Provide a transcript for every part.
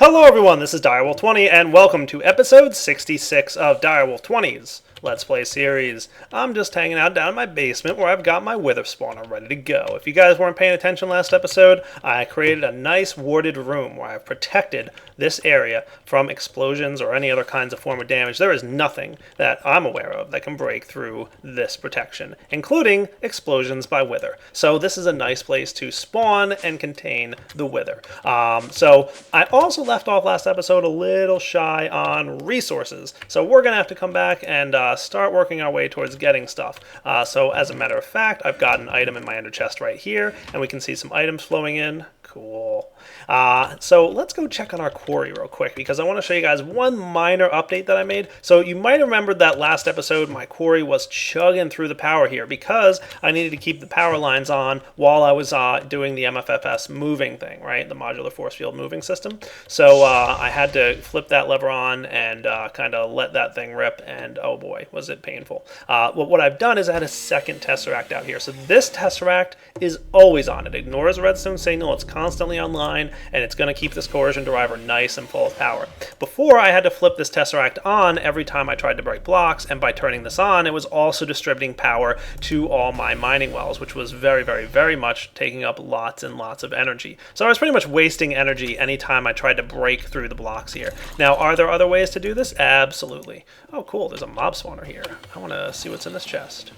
Hello everyone, this is Direwolf20 and welcome to episode 66 of Direwolf 20's Let's Play series. I'm just hanging out down in my basement where I've got my wither spawner ready to go. If you guys weren't paying attention last episode, I created a nice warded room where I've protected this area from explosions or any other kinds of form of damage. There is nothing that I'm aware of that can break through this protection, including explosions by wither. So this is a nice place to spawn and contain the wither. So I also left off last episode a little shy on resources. So we're going to have to come back and start working our way towards getting stuff. So as a matter of fact, I've got an item in my ender chest right here, and we can see some items flowing in. Cool. So let's go check on our quarry real quick because I want to show you guys one minor update that I made. So you might have remembered that last episode my quarry was chugging through the power here because I needed to keep the power lines on while I was doing the MFFS moving thing, right? The modular force field moving system. So I had to flip that lever on and kind of let that thing rip, and oh boy, was it painful. Well, what I've done is I had a second tesseract out here. So this tesseract is always on. It ignores the redstone signal. It's constantly online, and it's going to keep this coercion deriver nice and full of power. Before, I had to flip this tesseract on every time I tried to break blocks, and by turning this on, it was also distributing power to all my mining wells, which was very, very, very much taking up lots and lots of energy. So I was pretty much wasting energy anytime I tried to break through the blocks here. Now, are there other ways to do this? Absolutely. Oh, cool. There's a mob spawner here. I want to see what's in this chest.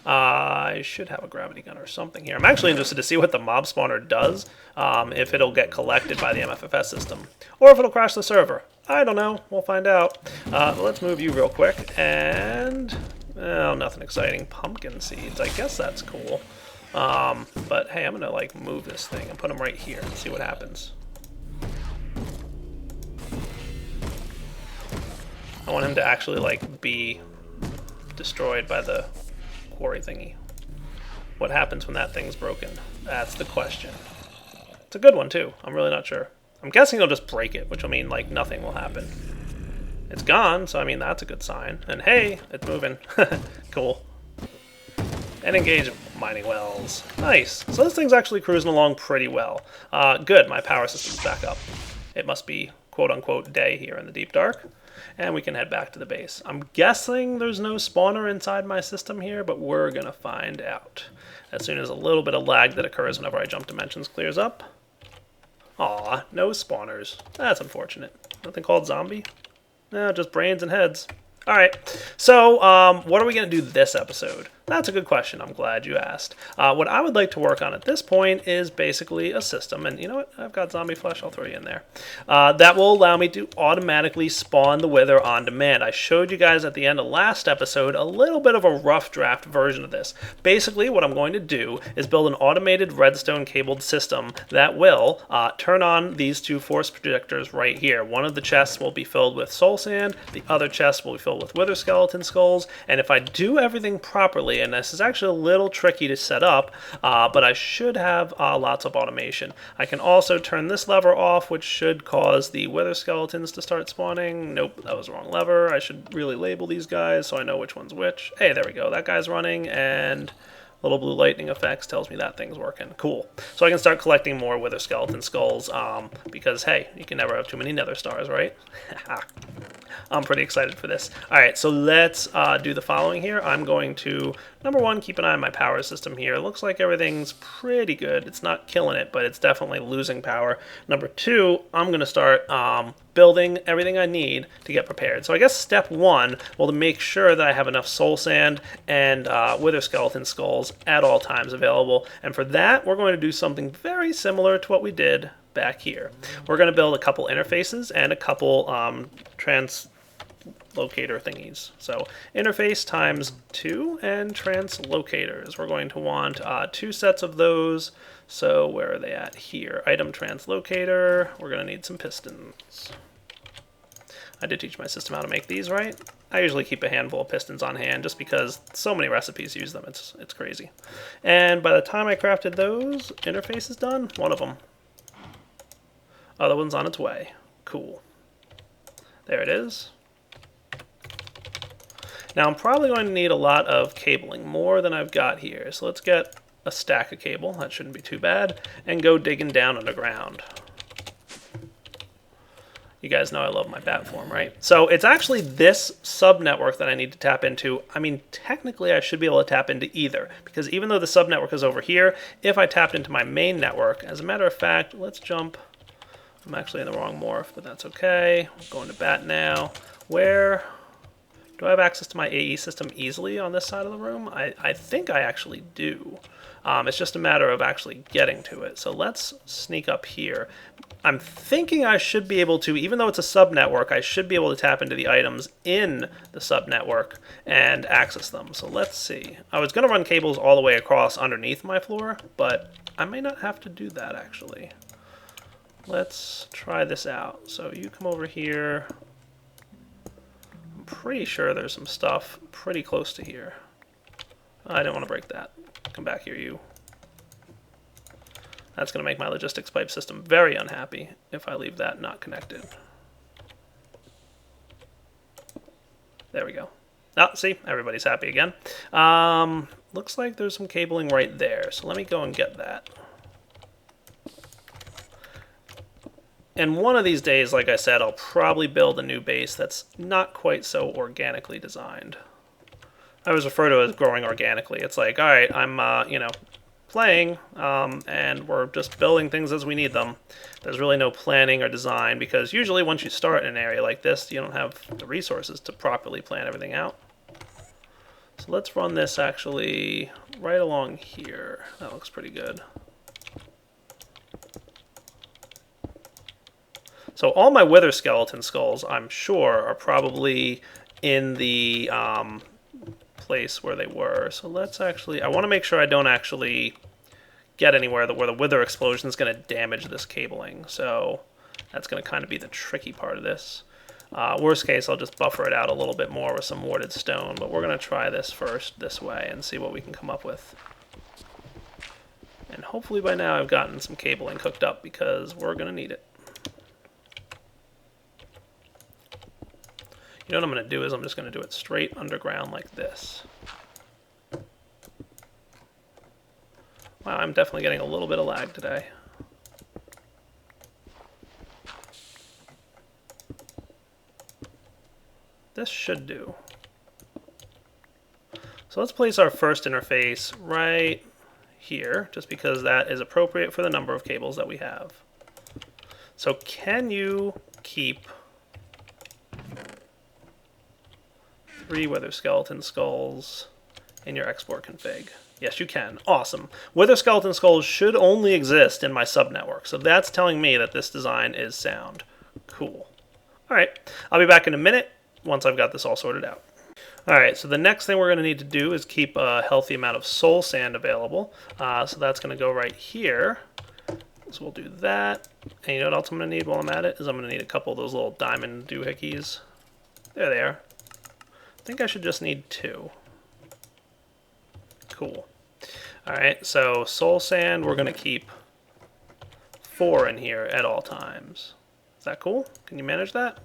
I should have a gravity gun or something here. I'm actually interested to see what the mob spawner does, if it'll get collected by the MFFS system, or if it'll crash the server. I don't know. We'll find out. Let's move you real quick, and oh, nothing exciting. Pumpkin seeds. I guess that's cool. But hey, I'm gonna like move this thing and put them right here and see what happens. I want him to actually like be destroyed by the quarry thingy. What happens when that thing's broken? That's the question. It's a good one too. I'm really not sure. I'm guessing he'll just break it, which will mean like nothing will happen. It's gone, so I mean that's a good sign. And hey, it's moving. Cool. And engage mining wells. Nice. So this thing's actually cruising along pretty well. Good, my power system's back up. It must be quote-unquote day here in the deep dark. And we can head back to the base. I'm guessing there's no spawner inside my system here, but we're going to find out as soon as a little bit of lag that occurs whenever I jump dimensions clears up. Aw, no spawners. That's unfortunate. Nothing called zombie? No, just brains and heads. Alright, so what are we going to do this episode? That's a good question. I'm glad you asked. What I would like to work on at this point is basically a system, and you know what? I've got zombie flesh. I'll throw you in there. That will allow me to automatically spawn the wither on demand. I showed you guys at the end of last episode a little bit of a rough draft version of this. Basically, what I'm going to do is build an automated redstone cabled system that will turn on these two force projectors right here. One of the chests will be filled with soul sand. The other chest will be filled with wither skeleton skulls. And if I do everything properly, and this is actually a little tricky to set up, but I should have lots of automation. I can also turn this lever off, which should cause the wither skeletons to start spawning. Nope, that was the wrong lever. I should really label these guys so I know which one's which. Hey, there we go. That guy's running, and little blue lightning effects tells me that thing's working. Cool. So I can start collecting more wither skeleton skulls, because, hey, you can never have too many nether stars, right? I'm pretty excited for this. All right, so let's do the following here. I'm going to, number one, keep an eye on my power system here. It looks like everything's pretty good. It's not killing it, but it's definitely losing power. Number two, I'm going to start building everything I need to get prepared. So I guess step one, well, to make sure that I have enough soul sand and wither skeleton skulls at all times available. And for that, we're going to do something very similar to what we did back here. We're going to build a couple interfaces and a couple translocator thingies. So interface times 2 and translocators. We're going to want 2 sets of those. So where are they at? Here. Item translocator. We're going to need some pistons. I did teach my system how to make these, right? I usually keep a handful of pistons on hand just because so many recipes use them. It's crazy. And by the time I crafted those, interface is done. One of them. Other one's on its way. Cool. There it is. Now I'm probably going to need a lot of cabling, more than I've got here. So let's get a stack of cable, that shouldn't be too bad, and go digging down underground. You guys know I love my bat form, right? So it's actually this subnetwork that I need to tap into. I mean, technically I should be able to tap into either, because even though the subnetwork is over here, if I tapped into my main network, as a matter of fact, let's jump. I'm actually in the wrong morph, but that's okay. I'm going to bat now. Where do I have access to my AE system easily on this side of the room? I think I actually do. It's just a matter of actually getting to it. So let's sneak up here. I'm thinking I should be able to, even though it's a subnetwork, I should be able to tap into the items in the subnetwork and access them. So let's see. I was going to run cables all the way across underneath my floor, but I may not have to do that actually. Let's try this out. So you come over here. I'm pretty sure there's some stuff pretty close to here. I didn't want to break that. Come back here, you. That's going to make my logistics pipe system very unhappy if I leave that not connected. There we go. Oh, see, everybody's happy again. Looks like there's some cabling right there, so let me go and get that. And one of these days, like I said, I'll probably build a new base that's not quite so organically designed. I always refer to it as growing organically. It's like, all right, I'm, playing, and we're just building things as we need them. There's really no planning or design, because usually once you start in an area like this, you don't have the resources to properly plan everything out. So let's run this actually right along here. That looks pretty good. So all my wither skeleton skulls, I'm sure, are probably in the place where they were. So let's actually, I want to make sure I don't actually get anywhere where the wither explosion is going to damage this cabling. So that's going to kind of be the tricky part of this. Worst case, I'll just buffer it out a little bit more with some warded stone, but we're going to try this first this way and see what we can come up with. And hopefully by now I've gotten some cabling cooked up, because we're going to need it. You know what I'm going to do is I'm just going to do it straight underground like this. Wow, I'm definitely getting a little bit of lag today. This should do. So let's place our first interface right here, just because that is appropriate for the number of cables that we have. So can you keep 3 wither skeleton skulls in your export config? Yes, you can. Awesome. Wither skeleton skulls should only exist in my subnetwork, so that's telling me that this design is sound. Cool. All right, I'll be back in a minute once I've got this all sorted out. All right, so the next thing we're going to need to do is keep a healthy amount of soul sand available. So that's going to go right here. So we'll do that. And you know what else I'm going to need while I'm at it is I'm going to need a couple of those little diamond doohickeys. There they are. I think I should just need 2. Cool. Alright, so soul sand, we're going to keep 4 in here at all times. Is that cool? Can you manage that?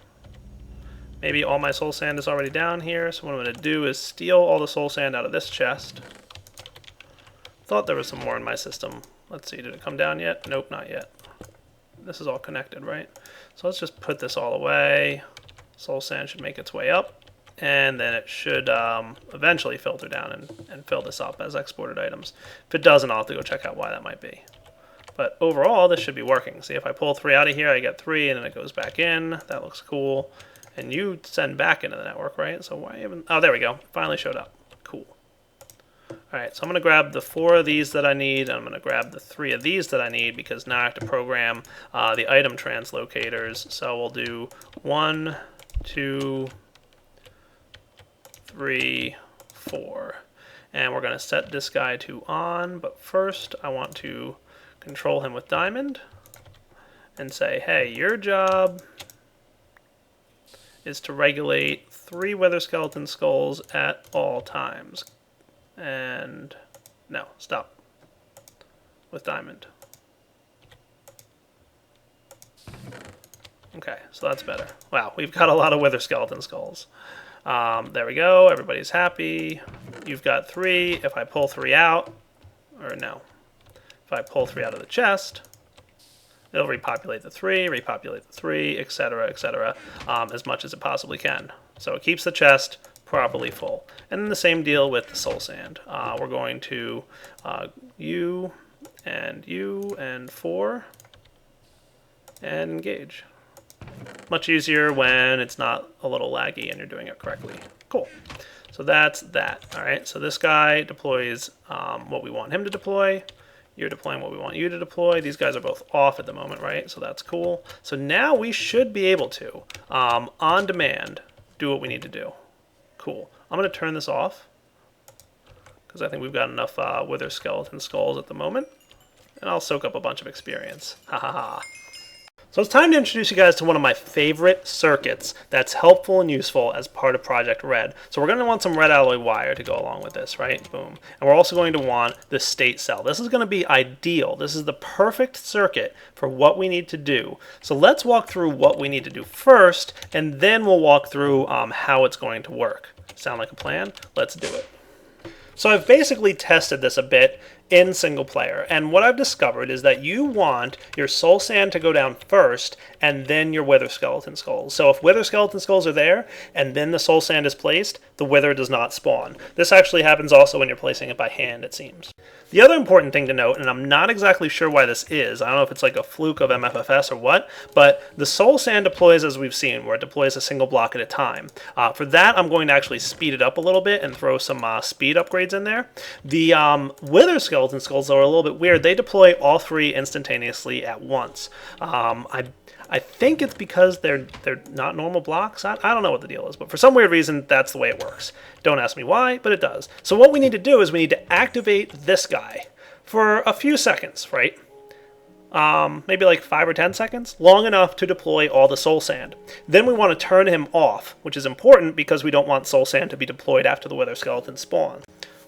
Maybe all my soul sand is already down here, so what I'm going to do is steal all the soul sand out of this chest. Thought there was some more in my system. Let's see, did it come down yet? Nope, not yet. This is all connected, right? So let's just put this all away. Soul sand should make its way up. And then it should eventually filter down and fill this up as exported items. If it doesn't, I'll have to go check out why that might be. But overall, this should be working. See, if I pull 3 out of here, I get 3, and then it goes back in. That looks cool. And you send back into the network, right? So why even... Oh, there we go. Finally showed up. Cool. All right, so I'm going to grab the 4 of these that I need, and I'm going to grab the 3 of these that I need, because now I have to program the item translocators. So we'll do 1, 2... 3, 4. And we're going to set this guy to on, but first I want to control him with diamond and say, hey, your job is to regulate 3 wither skeleton skulls at all times. And no, stop with diamond. Okay, so that's better. Wow, we've got a lot of wither skeleton skulls. There we go. Everybody's happy. You've got 3. If I pull 3 out, or no, if I pull 3 out of the chest, It'll repopulate the 3, etc., as much as it possibly can. So it keeps the chest properly full. And then the same deal with the soul sand. We're going to U and 4 and engage. Much easier when it's not a little laggy and you're doing it correctly. Cool. So that's that. All right. So this guy deploys what we want him to deploy. You're deploying what we want you to deploy. These guys are both off at the moment, right? So that's cool. So now we should be able to, on demand, do what we need to do. Cool. I'm going to turn this off because I think we've got enough wither skeleton skulls at the moment. And I'll soak up a bunch of experience. Ha ha ha. So it's time to introduce you guys to one of my favorite circuits that's helpful and useful as part of Project Red. So we're going to want some red alloy wire to go along with this, right? Boom. And we're also going to want the state cell. This is going to be ideal. This is the perfect circuit for what we need to do. So let's walk through what we need to do first, and then we'll walk through how it's going to work. Sound like a plan? Let's do it. So I've basically tested this a bit in single player, and what I've discovered is that you want your soul sand to go down first and then your wither skeleton skulls. So if wither skeleton skulls are there and then the soul sand is placed, the wither does not spawn. This actually happens also when you're placing it by hand, it seems. The other important thing to note, and I'm not exactly sure why this is, I don't know if it's like a fluke of MFFS or what, but the soul sand deploys as we've seen, where it deploys a single block at a time. For that, I'm going to actually speed it up a little bit and throw some speed upgrades in there. The wither skeleton skulls are a little bit weird. They deploy all 3 instantaneously at once. I think it's because they're not normal blocks. I don't know what the deal is, but for some weird reason, that's the way it works. Don't ask me why, but it does. So what we need to do is we need to activate this guy for a few seconds, right? Maybe like 5 or 10 seconds, long enough to deploy all the soul sand. Then we want to turn him off, which is important because we don't want soul sand to be deployed after the wither skeleton spawn.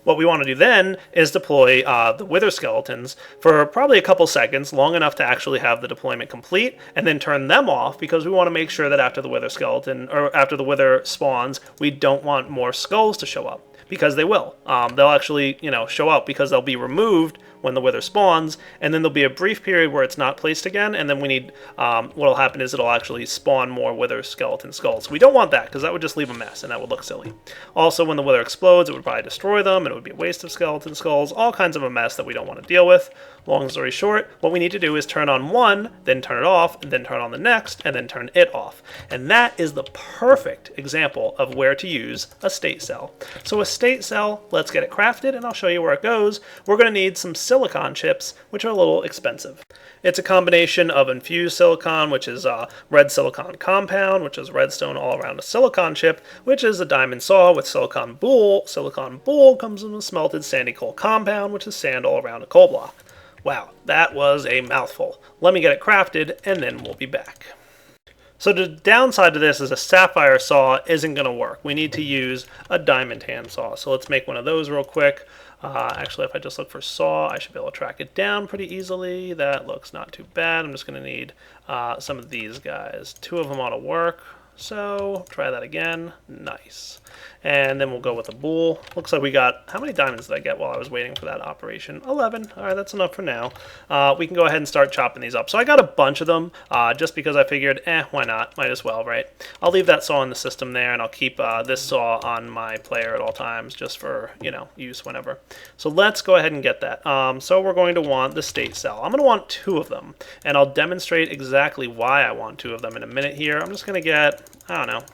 What we want to do then is deploy the wither skeletons for probably a couple seconds, long enough to actually have the deployment complete, and then turn them off because we want to make sure that after the wither skeleton, or after the wither spawns, we don't want more skulls to show up, because they will. They'll actually, show up because they'll be removed when the wither spawns, and then there'll be a brief period where it's not placed again, and then we need, what'll happen is it'll actually spawn more wither skeleton skulls. We don't want that, because that would just leave a mess, and that would look silly. Also, when the wither explodes, it would probably destroy them, and it would be a waste of skeleton skulls, all kinds of a mess that we don't want to deal with. Long story short, what we need to do is turn on one, then turn it off, and then turn on the next, and then turn it off. And that is the perfect example of where to use a state cell. So a state cell, let's get it crafted, and I'll show you where it goes. We're going to need some silicon chips, which are a little expensive. It's a combination of infused silicon, which is red silicon compound, which is redstone all around a silicon chip, which is a diamond saw with silicon boule. Silicon boule comes from a smelted sandy coal compound, which is sand all around a coal block. Wow, that was a mouthful. Let me get it crafted, and then we'll be back. So the downside to this is a sapphire saw isn't going to work. We need to use a diamond hand saw. So let's make one of those real quick. Actually, if I just look for saw, I should be able to track it down pretty easily. That looks not too bad. I'm just going to need some of these guys. 2 of them ought to work. So try that again. Nice. And then we'll go with a boule. Looks like we got, how many diamonds did I get while I was waiting for that operation? 11. All right, that's enough for now. We can go ahead and start chopping these up. So I got a bunch of them just because I figured, why not? Might as well, right? I'll leave that saw in the system there, and I'll keep this saw on my player at all times just for, use whenever. So let's go ahead and get that. So we're going to want the state cell. I'm going to want 2 of them, and I'll demonstrate exactly why I want 2 of them in a minute here. I'm just going to get, I don't know,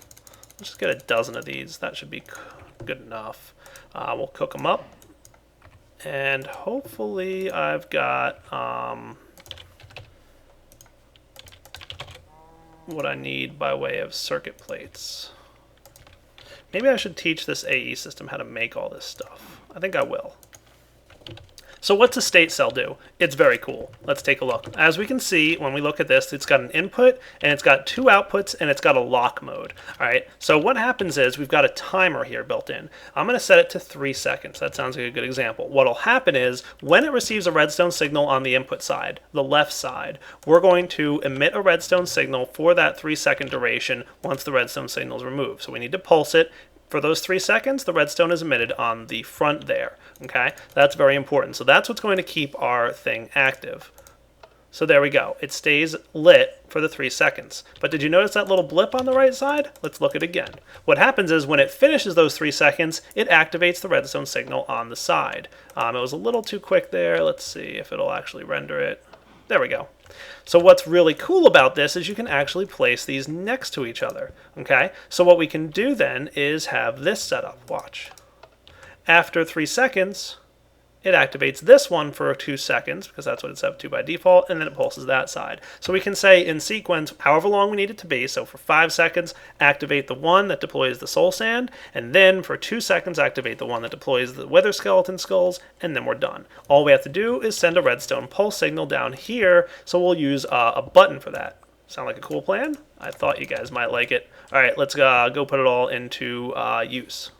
let's just get a dozen of these. That should be good enough. We'll cook them up. And hopefully I've got what I need by way of circuit plates. Maybe I should teach this AE system how to make all this stuff. I think I will. So what's a state cell do? It's very cool. Let's take a look. As we can see, when we look at this, it's got an input, and it's got 2 outputs, and it's got a lock mode. All right, so what happens is we've got a timer here built in. I'm going to set it to 3 seconds. That sounds like a good example. What'll happen is when it receives a redstone signal on the input side, the left side, we're going to emit a redstone signal for that 3-second duration once the redstone signal is removed. So we need to pulse it. For those 3 seconds, the redstone is emitted on the front there, okay? That's very important. So that's what's going to keep our thing active. So there we go. It stays lit for the 3 seconds. But did you notice that little blip on the right side? Let's look at it again. What happens is when it finishes those 3 seconds, it activates the redstone signal on the side. It was a little too quick there. Let's see if it'll actually render it. There we go. So what's really cool about this is you can actually place these next to each other. Okay? So what we can do then is have this set up. Watch. After 3 seconds, it activates this one for 2 seconds, because that's what it's set to by default, and then it pulses that side. So we can say in sequence, however long we need it to be, so for 5 seconds, activate the one that deploys the soul sand, and then for 2 seconds, activate the one that deploys the wither skeleton skulls, and then we're done. All we have to do is send a redstone pulse signal down here, so we'll use a button for that. Sound like a cool plan? I thought you guys might like it. All right, let's go put it all into use.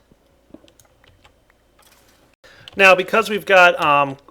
Now, because we've got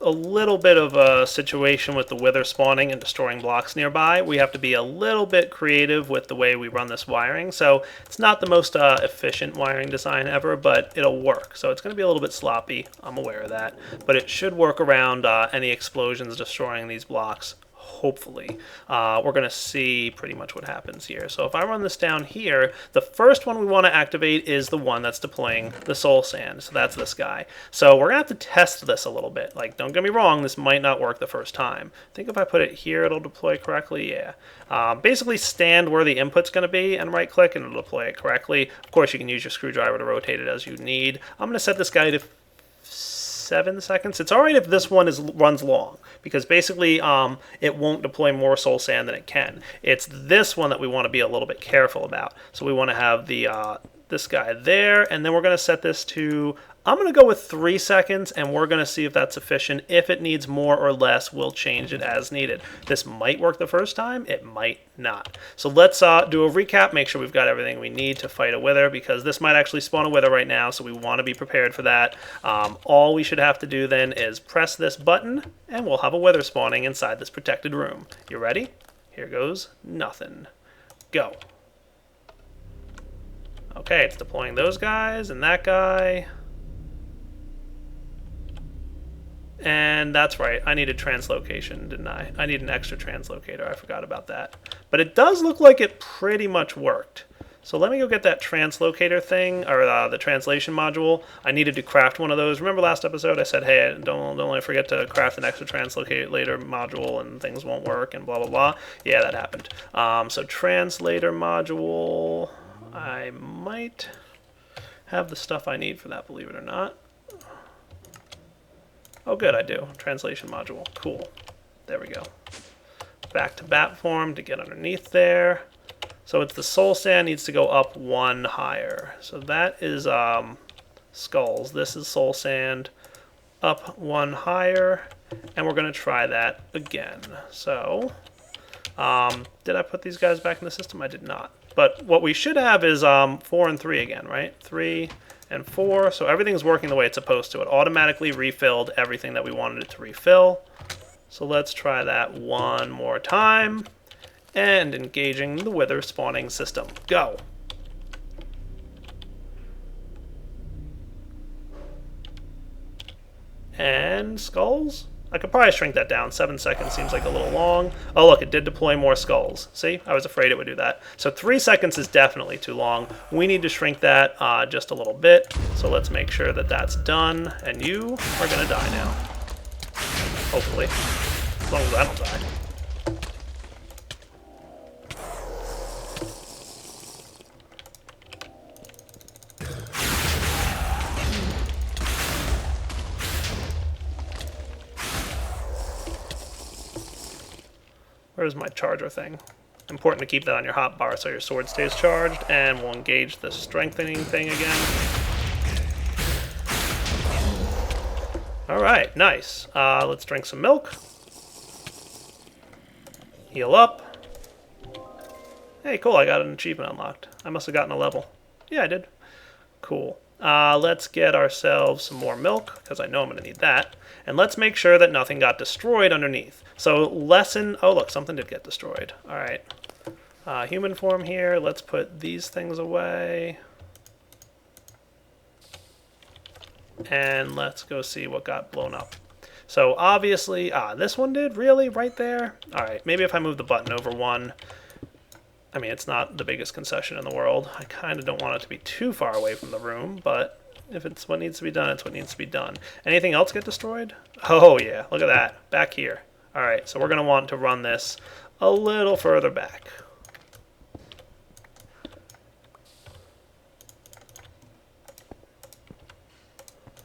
a little bit of a situation with the wither spawning and destroying blocks nearby, we have to be a little bit creative with the way we run this wiring. So it's not the most efficient wiring design ever, but it'll work. So it's going to be a little bit sloppy. I'm aware of that. But it should work around any explosions destroying these blocks. Hopefully. We're going to see pretty much what happens here. So if I run this down here, the first one we want to activate is the one that's deploying the soul sand. So that's this guy. So we're going to have to test this a little bit. Like, don't get me wrong, this might not work the first time. I think if I put it here, it'll deploy correctly. Yeah. Basically stand where the input's going to be and right click and it'll deploy it correctly. Of course, you can use your screwdriver to rotate it as you need. I'm going to set this guy to 7 seconds. It's alright if this one runs long, because basically it won't deploy more soul sand than it can. It's this one that we want to be a little bit careful about. So we want to have the this guy there, and then we're going to set this to, I'm going to go with 3 seconds, and we're going to see if that's sufficient. If it needs more or less, we'll change it as needed. This might work the first time, it might not. So let's do a recap, make sure we've got everything we need to fight a wither, because this might actually spawn a wither right now, so we want to be prepared for that. All we should have to do then is press this button, and we'll have a wither spawning inside this protected room. You ready? Here goes nothing. Go. Okay, it's deploying those guys and that guy. And that's right, I needed translocation, didn't I? I need an extra translocator, I forgot about that. But it does look like it pretty much worked. So let me go get that translocator thing, or the translation module. I needed to craft one of those. Remember last episode I said, hey, don't forget to craft an extra translator module and things won't work and blah, blah, blah. Yeah, that happened. So translator module, I might have the stuff I need for that, believe it or not. Oh good, I do. Translation module. Cool. There we go. Back to bat form to get underneath there. So it's the soul sand needs to go up 1 higher. So that is skulls. This is soul sand up 1 higher. And we're going to try that again. So did I put these guys back in the system? I did not. But what we should have is 4 and 3 again, right? 3 and 4. So everything's working the way it's supposed to. It automatically refilled everything that we wanted it to refill. So let's try that one more time. And engaging the wither spawning system. Go. And skulls? I could probably shrink that down. 7 seconds seems like a little long. Oh, look, it did deploy more skulls. See? I was afraid it would do that. So 3 seconds is definitely too long. We need to shrink that just a little bit. So let's make sure that that's done. And you are going to die now. Hopefully. As long as I don't die. Where's my charger thing? Important to keep that on your hotbar so your sword stays charged, and we'll engage the strengthening thing again. Alright, nice. Let's drink some milk. Heal up. Hey, cool, I got an achievement unlocked. I must have gotten a level. Yeah, I did. Cool. Let's get ourselves some more milk, because I know I'm going to need that. And let's make sure that nothing got destroyed underneath. So lesson... Oh, look, something did get destroyed. All right. Human form here. Let's put these things away. And let's go see what got blown up. So obviously, this one did? Really? Right there? Alright, maybe if I move the button over one. I mean, it's not the biggest concession in the world. I kind of don't want it to be too far away from the room, but if it's what needs to be done, it's what needs to be done. Anything else get destroyed? Oh yeah, look at that. Back here. Alright, so we're going to want to run this a little further back.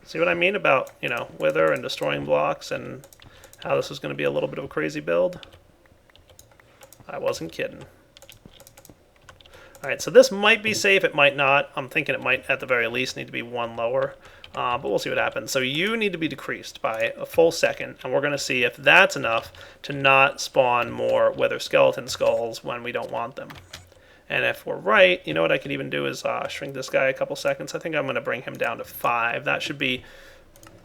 See what I mean about, you know, wither and destroying blocks and how this was going to be a little bit of a crazy build? I wasn't kidding. Alright, so this might be safe, it might not. I'm thinking it might, at the very least, need to be one lower. But we'll see what happens. So you need to be decreased by a full second, and we're going to see if that's enough to not spawn more wither skeleton skulls when we don't want them. And if we're right, you know what I could even do is shrink this guy a couple seconds. I think I'm going to bring him down to 5. That should be,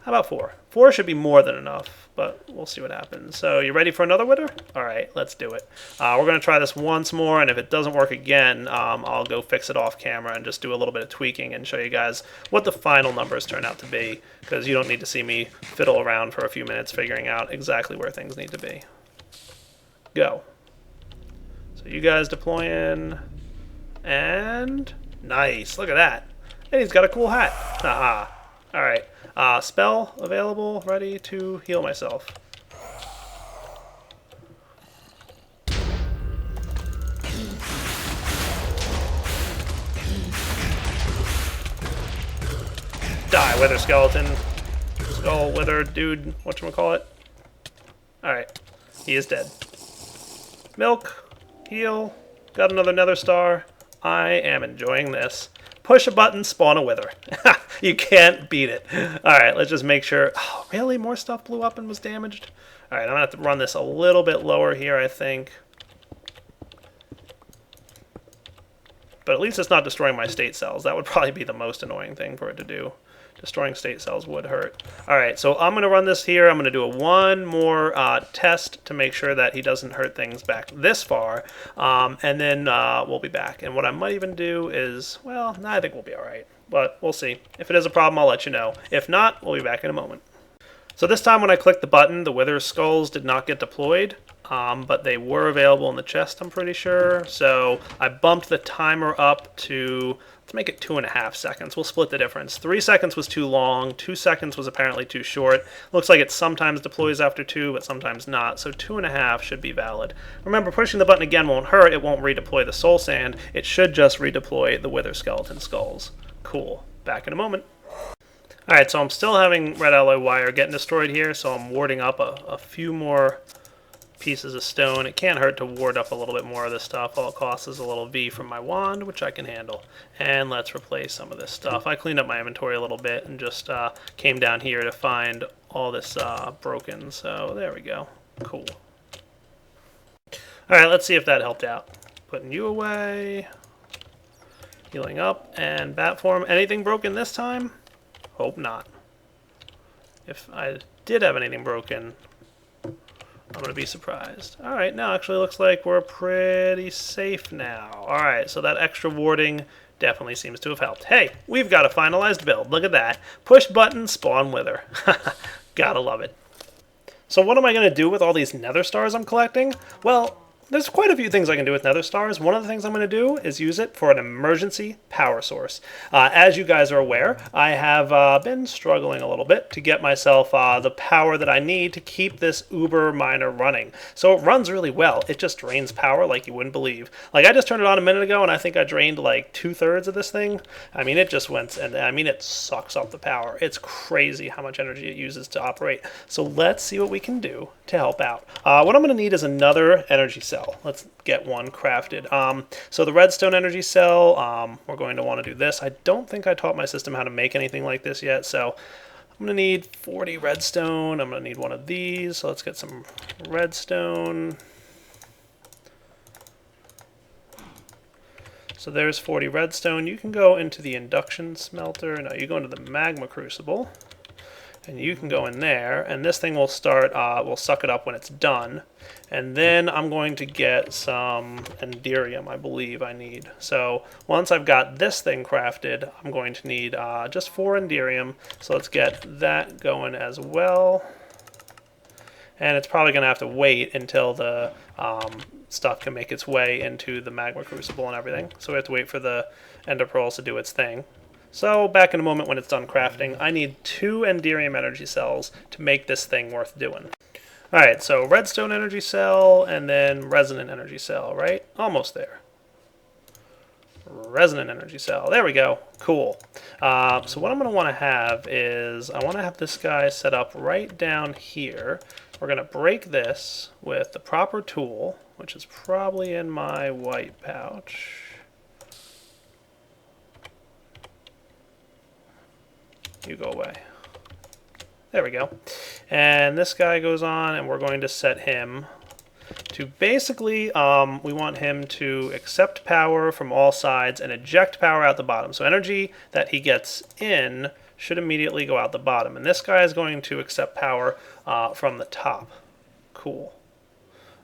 how about 4? 4 should be more than enough, but we'll see what happens. So you ready for another wither? All right, let's do it. We're going to try this once more, and if it doesn't work again, I'll go fix it off camera and just do a little bit of tweaking and show you guys what the final numbers turn out to be, because you don't need to see me fiddle around for a few minutes figuring out exactly where things need to be. Go. So you guys deploy in, and nice, look at that. And he's got a cool hat. Haha. Alright, spell available, ready to heal myself. Die, wither skeleton. Skull, wither, dude, whatchamacallit. Alright, he is dead. Milk, heal, got another nether star. I am enjoying this. Push a button, spawn a wither. You can't beat it. Alright, let's just make sure. Oh, really? More stuff blew up and was damaged? Alright, I'm going to have to run this a little bit lower here, I think. But at least it's not destroying my state cells. That would probably be the most annoying thing for it to do. Destroying state cells would hurt. Alright, so I'm going to run this here. I'm going to do one more test to make sure that he doesn't hurt things back this far. And then we'll be back. And what I might even do is, well, I think we'll be alright. But we'll see. If it is a problem, I'll let you know. If not, we'll be back in a moment. So this time when I clicked the button, the wither skulls did not get deployed. But they were available in the chest, I'm pretty sure. So I bumped the timer up to, let's make it 2.5 seconds. We'll split the difference. 3 seconds was too long. 2 seconds was apparently too short. Looks like it sometimes deploys after 2, but sometimes not. So 2.5 should be valid. Remember, pushing the button again won't hurt. It won't redeploy the soul sand. It should just redeploy the wither skeleton skulls. Cool. Back in a moment. Alright, so I'm still having red alloy wire getting destroyed here, so I'm warding up a few more pieces of stone. It can't hurt to ward up a little bit more of this stuff. All it costs is a little V from my wand, which I can handle. And let's replace some of this stuff. I cleaned up my inventory a little bit and just came down here to find all this broken. So there we go. Cool. Alright, let's see if that helped out. Putting you away. Healing up and bat form. Anything broken this time? Hope not. If I did have anything broken, I'm going to be surprised. Alright, now actually looks like we're pretty safe now. Alright, so that extra warding definitely seems to have helped. Hey, we've got a finalized build. Look at that. Push button, spawn wither. Gotta love it. So what am I going to do with all these nether stars I'm collecting? Well, there's quite a few things I can do with nether stars. One of the things I'm going to do is use it for an emergency power source. As you guys are aware, I have been struggling a little bit to get myself the power that I need to keep this Uber miner running. So it runs really well. It just drains power like you wouldn't believe. Like, I just turned it on a minute ago and I think I drained like 2/3 of this thing. I mean, it just went, and I mean, it sucks up the power. It's crazy how much energy it uses to operate. So let's see what we can do to help out. What I'm going to need is another energy cell. Let's get one crafted. So the redstone energy cell, we're going to want to do this. I don't think I taught my system how to make anything like this yet, so I'm going to need 40 redstone. I'm going to need one of these, so let's get some redstone. So there's 40 redstone. You can go into the induction smelter. No, you go into the magma crucible. And you can go in there, and this thing will start, we'll suck it up when it's done. And then I'm going to get some enderium, I believe I need. So once I've got this thing crafted, I'm going to need just 4 enderium. So let's get that going as well. and it's probably going to have to wait until the stuff can make its way into the magma crucible and everything. So we have to wait for the ender pearls to do its thing. So back in a moment when it's done crafting, I need 2 Enderium energy cells to make this thing worth doing. Alright, so redstone energy cell and then resonant energy cell, right? Almost there. Resonant energy cell. There we go. Cool. So what I'm going to want to have is, I want to have this guy set up right down here. We're going to break this with the proper tool, which is probably in my white pouch. You go away. There we go. And this guy goes on, and we're going to set him to basically, we want him to accept power from all sides and eject power out the bottom. So energy that he gets in should immediately go out the bottom. And this guy is going to accept power from the top. Cool.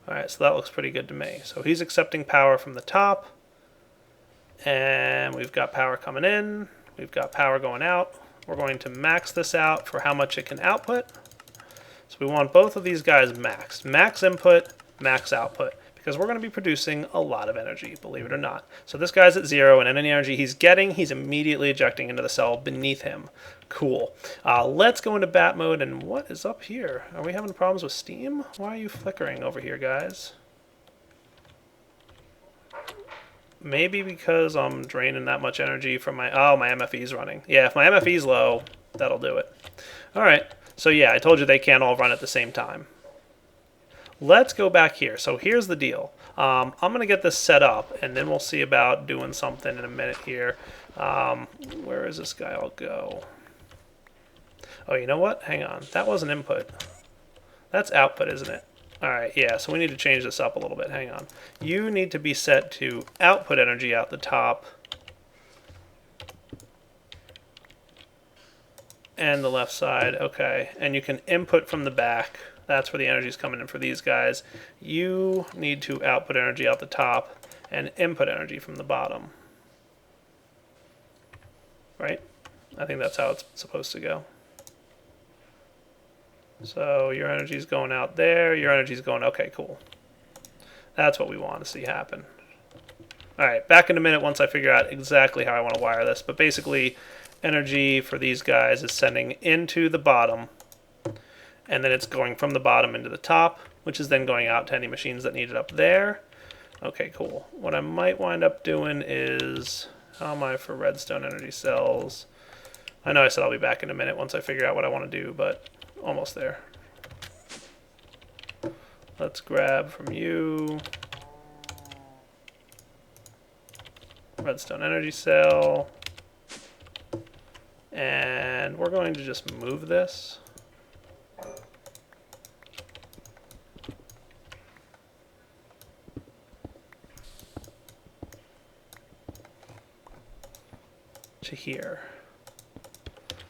Alright, so that looks pretty good to me. So he's accepting power from the top. And we've got power coming in. We've got power going out. We're going to max this out for how much it can output. So we want both of these guys maxed. Max input, max output. Because we're going to be producing a lot of energy, believe it or not. So this guy's at 0, and any energy he's getting, he's immediately ejecting into the cell beneath him. Cool. Let's go into bat mode, and what is up here? Are we having problems with Steam? Why are you flickering over here, guys? Maybe because I'm draining that much energy from my... Oh, my MFE's running. Yeah, if my MFE's low, that'll do it. Alright, so yeah, I told you they can't all run at the same time. Let's go back here. So here's the deal. I'm going to get this set up, and then we'll see about doing something in a minute here. Where is this guy? I'll go. Oh, you know what? Hang on. That wasn't input. That's output, isn't it? Alright, yeah, so we need to change this up a little bit. Hang on. You need to be set to output energy out the top. And the left side. Okay, and you can input from the back. That's where the energy is coming in for these guys. You need to output energy out the top and input energy from the bottom. Right? I think that's how it's supposed to go. So your energy is going out there, your energy is going... Okay, cool. That's what we want to see happen. Alright, back in a minute once I figure out exactly how I want to wire this. But basically, energy for these guys is sending into the bottom, and then it's going from the bottom into the top, which is then going out to any machines that need it up there. Okay, cool. What I might wind up doing is... How am I for redstone energy cells? I know I said I'll be back in a minute once I figure out what I want to do, but... Almost there. Let's grab from you. Redstone energy cell. And we're going to just move this. To here.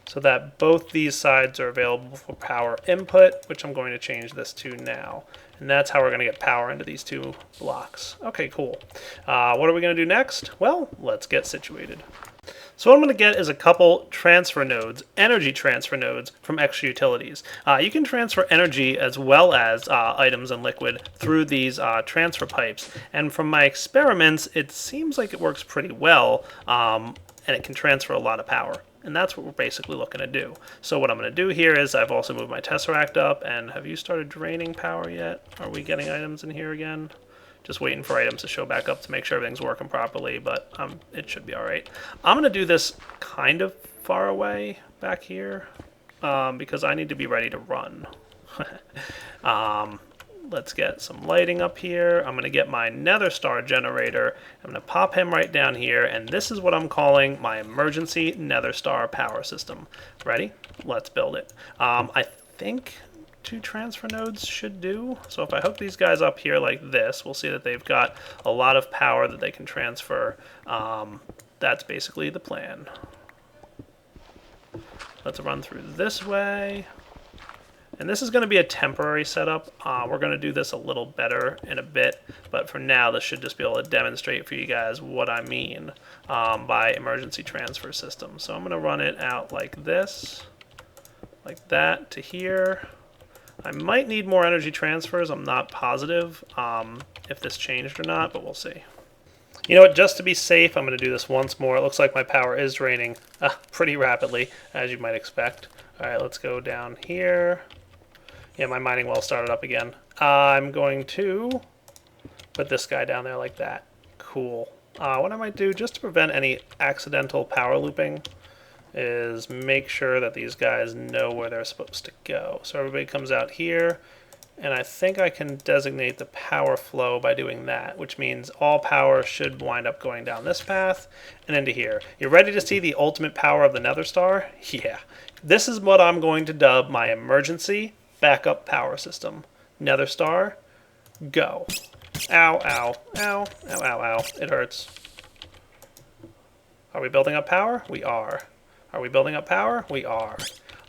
So that both these sides are available for power input, which I'm going to change this to now. And that's how we're going to get power into these 2 blocks. Okay, cool. What are we going to do next? Well, let's get situated. So what I'm going to get is a couple transfer nodes, energy transfer nodes from extra utilities. You can transfer energy as well as items and liquid through these transfer pipes. And from my experiments, it seems like it works pretty well, and it can transfer a lot of power. And that's what we're basically looking to do. So what I'm going to do here is I've also moved my Tesseract up. And have you started draining power yet? Are we getting items in here again? Just waiting for items to show back up to make sure everything's working properly. But it should be all right. I'm going to do this kind of far away back here because I need to be ready to run. Let's get some lighting up here. I'm going to get my Nether Star generator. I'm going to pop him right down here, and this is what I'm calling my emergency Nether Star power system. Ready? Let's build it. I think 2 transfer nodes should do. So if I hook these guys up here like this, we'll see that they've got a lot of power that they can transfer. That's basically the plan. Let's run through this way. And this is going to be a temporary setup. We're going to do this a little better in a bit, but for now this should just be able to demonstrate for you guys what I mean by emergency transfer system. So I'm going to run it out like this, like that to here. I might need more energy transfers. I'm not positive if this changed or not, but we'll see. You know what, just to be safe, I'm going to do this once more. It looks like my power is draining pretty rapidly, as you might expect. All right, let's go down here. Yeah, my mining well started up again. I'm going to put this guy down there like that. Cool. What I might do, just to prevent any accidental power looping, is make sure that these guys know where they're supposed to go. So everybody comes out here, and I think I can designate the power flow by doing that, which means all power should wind up going down this path and into here. You ready to see the ultimate power of the Nether Star? Yeah. This is what I'm going to dub my emergency backup power system. Nether Star, go. Ow, ow, ow, ow, ow, ow. It hurts. Are we building up power? We are. Are we building up power? We are.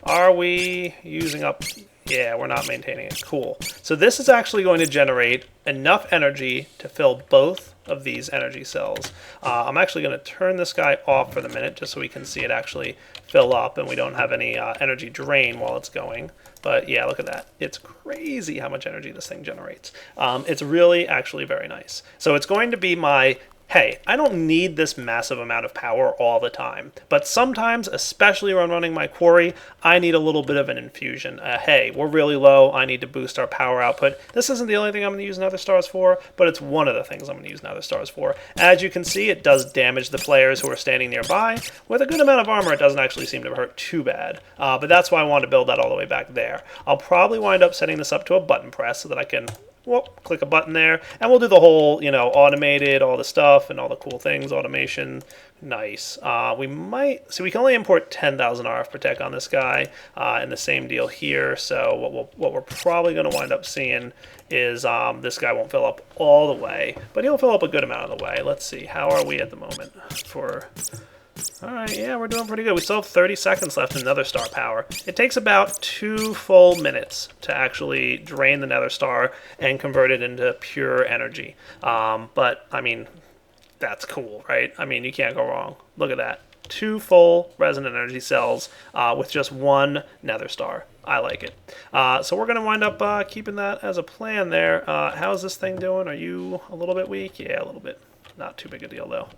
Are we using up... Yeah, we're not maintaining it. Cool. So this is actually going to generate enough energy to fill both of these energy cells. I'm actually going to turn this guy off for the minute just so we can see it actually fill up and we don't have any energy drain while it's going. But yeah, look at that. It's crazy how much energy this thing generates. It's really actually very nice. So it's going to be my... Hey, I don't need this massive amount of power all the time, but sometimes, especially when running my quarry, I need a little bit of an infusion. Hey, we're really low, I need to boost our power output. This isn't the only thing I'm going to use Nether Stars for, but it's one of the things I'm going to use Nether Stars for. As you can see, it does damage the players who are standing nearby. With a good amount of armor, it doesn't actually seem to hurt too bad, but that's why I wanted to build that all the way back there. I'll probably wind up setting this up to a button press so that I can... Well, click a button there, and we'll do the whole, you know, automated, all the stuff, and all the cool things, automation. Nice. We might, so we can only import 10,000 RF Protect on this guy, and the same deal here, so what we're probably going to wind up seeing is this guy won't fill up all the way, but he'll fill up a good amount of the way. Let's see, how are we at the moment for... Alright, yeah, we're doing pretty good. We still have 30 seconds left in Nether Star power. It takes about 2 full minutes to actually drain the Nether Star and convert it into pure energy. But, I mean, that's cool, right? I mean, you can't go wrong. Look at that. 2 full resonant energy cells with just 1 Nether Star. I like it. So we're going to wind up keeping that as a plan there. How's this thing doing? Are you a little bit weak? Yeah, a little bit. Not too big a deal, though.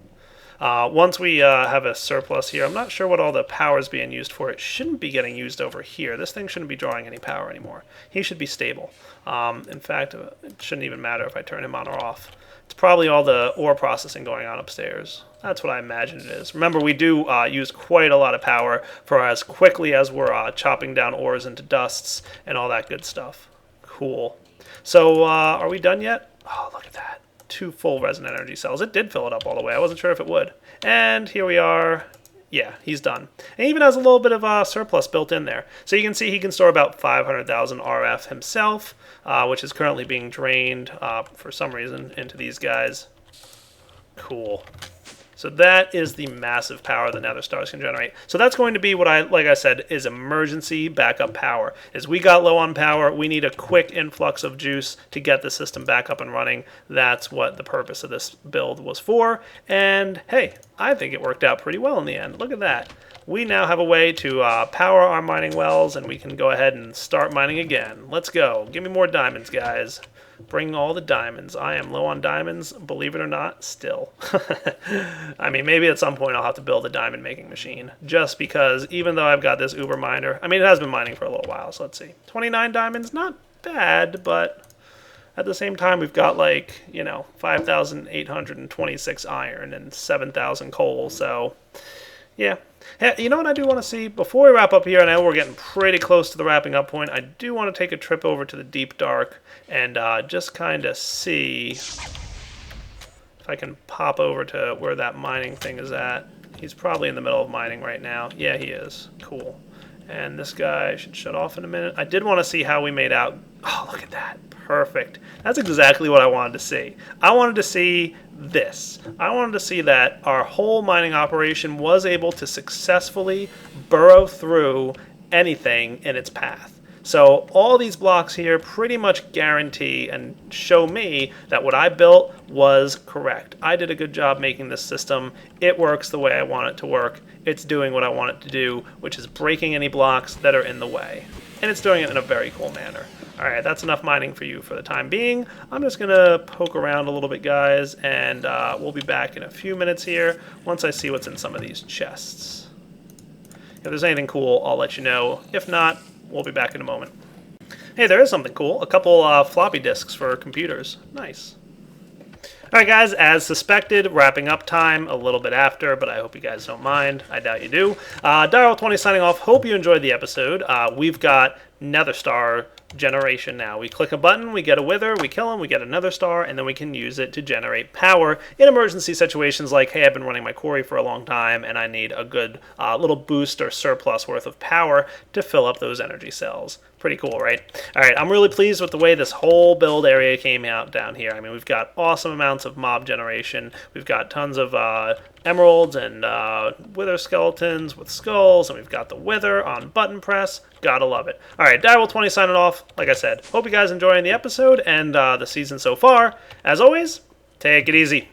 Once we have a surplus here, I'm not sure what all the power is being used for. It shouldn't be getting used over here. This thing shouldn't be drawing any power anymore. He should be stable. In fact, it shouldn't even matter if I turn him on or off. It's probably all the ore processing going on upstairs. That's what I imagine it is. Remember, we do use quite a lot of power for as quickly as we're chopping down ores into dusts and all that good stuff. Cool. So, are we done yet? Oh, look at that. 2 full resonant energy cells. It did fill it up all the way. I wasn't sure if it would. And here we are. Yeah, he's done. And he even has a little bit of surplus built in there. So you can see he can store about 500,000 RF himself, which is currently being drained for some reason into these guys. Cool. So that is the massive power the Nether Stars can generate. So that's going to be what like I said, is emergency backup power. Is we got low on power, we need a quick influx of juice to get the system back up and running. That's what the purpose of this build was for. And hey, I think it worked out pretty well in the end. Look at that. We now have a way to power our mining wells, and we can go ahead and start mining again. Let's go. Give me more diamonds, guys. Bring all the diamonds. I am low on diamonds, believe it or not, still. I mean, maybe at some point I'll have to build a diamond making machine, just because even though I've got this uber miner, I mean, it has been mining for a little while, so let's see. 29 diamonds, not bad, but at the same time, we've got like, you know, 5,826 iron and 7,000 coal, so yeah. Hey, you know what I do want to see? Before we wrap up here, and I know we're getting pretty close to the wrapping up point, I do want to take a trip over to the Deep Dark and just kind of see if I can pop over to where that mining thing is at. He's probably in the middle of mining right now. Yeah, he is. Cool. And this guy should shut off in a minute. I did want to see how we made out. Oh, look at that. Perfect. That's exactly what I wanted to see. I wanted to see this. I wanted to see that our whole mining operation was able to successfully burrow through anything in its path. So all these blocks here pretty much guarantee and show me that what I built was correct. I did a good job making this system. It works the way I want it to work. It's doing what I want it to do, which is breaking any blocks that are in the way. And it's doing it in a very cool manner. Alright, that's enough mining for you for the time being. I'm just going to poke around a little bit, guys, and we'll be back in a few minutes here once I see what's in some of these chests. If there's anything cool, I'll let you know. If not, we'll be back in a moment. Hey, there is something cool. A couple floppy disks for computers. Nice. Alright guys, as suspected, wrapping up time a little bit after, but I hope you guys don't mind. I doubt you do. Direwolf20 signing off. Hope you enjoyed the episode. We've got Nether Star generation now. We click a button, we get a wither, we kill him, we get another star, and then we can use it to generate power in emergency situations like, hey, I've been running my quarry for a long time and I need a good little boost or surplus worth of power to fill up those energy cells. Pretty cool, right? Alright, I'm really pleased with the way this whole build area came out down here. I mean, we've got awesome amounts of mob generation. We've got tons of emeralds and wither skeletons with skulls, and we've got the wither on button press. Gotta love it. Alright, Direwolf20 signing off. Like I said, hope you guys enjoying the episode and the season so far. As always, take it easy.